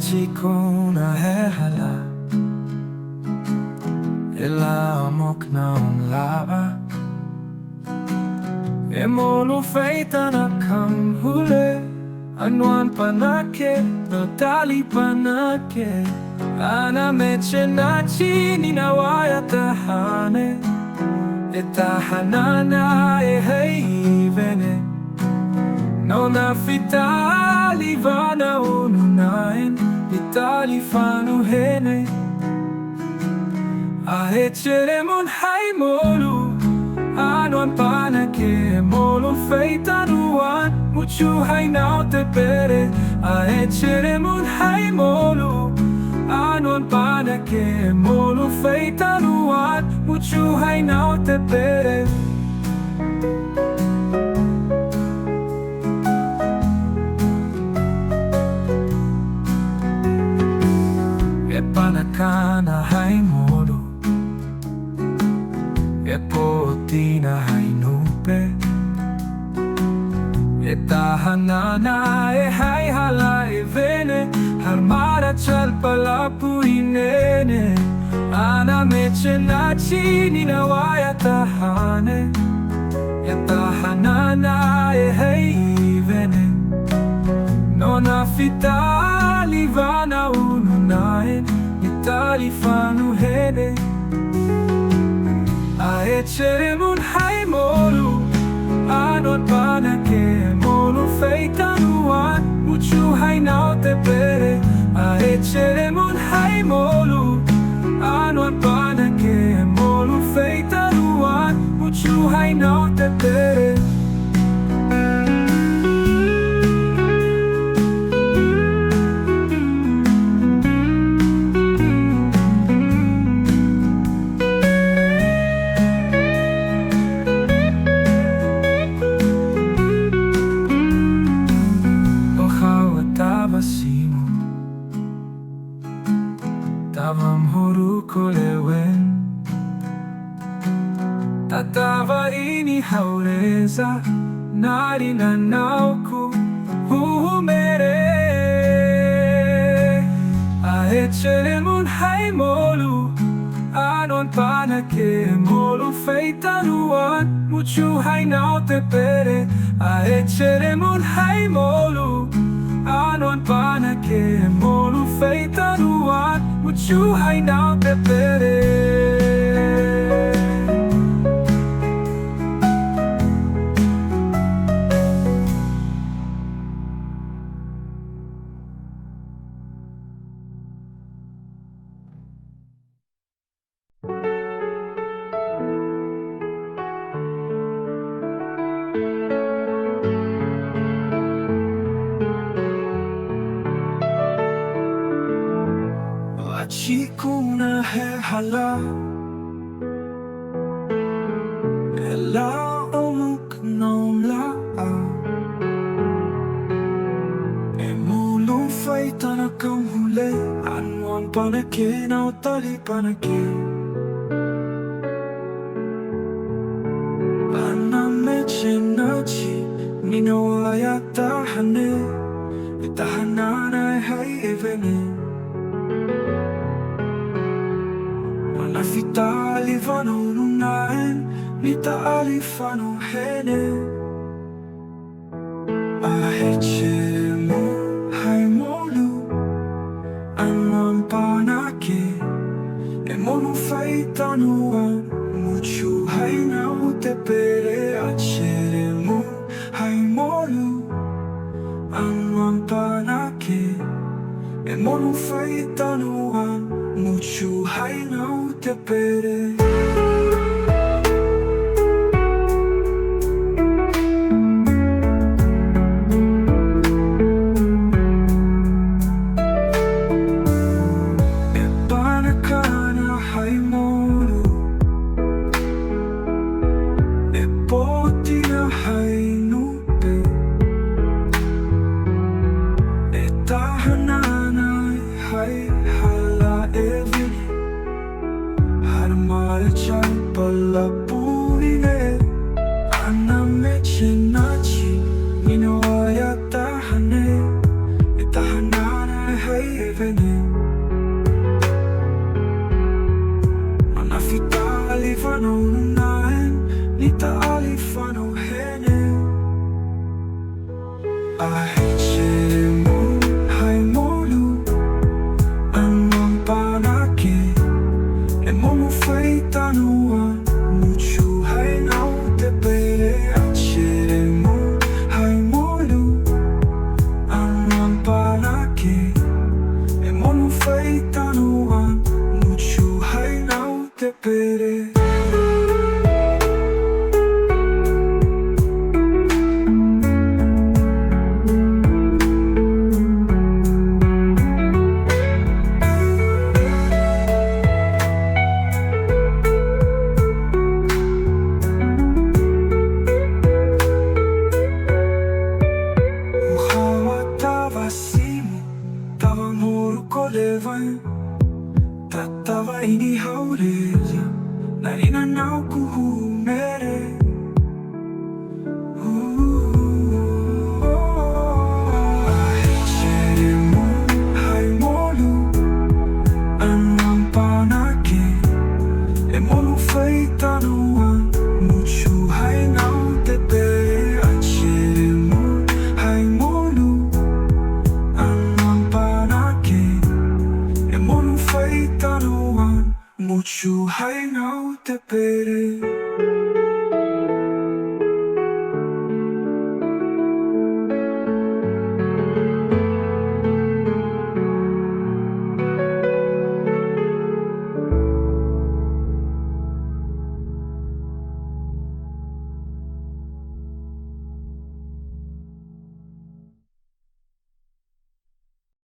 vachi koun Hala, ela'an omok naum lava, Molu fait anakam hule, nuan panake, tali panake, meche nachi waya tahane, tahanana evene, afita alivana naen, fanu hene, Molu, nuan panake, molun fait nuan, naum te pere, Molu, nuan panake, molun fait nuan, naum te pere. Panakana Molu, potina nupe, tahanana Hala evene, harmara chalpalapu hene, meche nachi waya tahane, tahanana evene, afita alivana naen, fanu hene, Molu, nuan panake, molun fait nuan, naum te pere, Molu, nuan panake, molun fait nuan, naum te pere. Kolewen tatava ini haureza nari na nauku humere Molu, nuan panake, molun fait nuan, naum te pere, Molu, nuan panake, molun fait nuan, naum te pere. Koun Hala, ela'an omok naum molun fait anakam hule, nuan panake tali panake, meche nachi waya tahane, tahanana evene, afita alivana naen, nita fanu hene, Molu, nuan panake, molun fait nuan, naum te pere, Molu, nuan panake, molun fait nuan, naum te pere. Molu, potina nupe, tahanana Hala evene, harmara I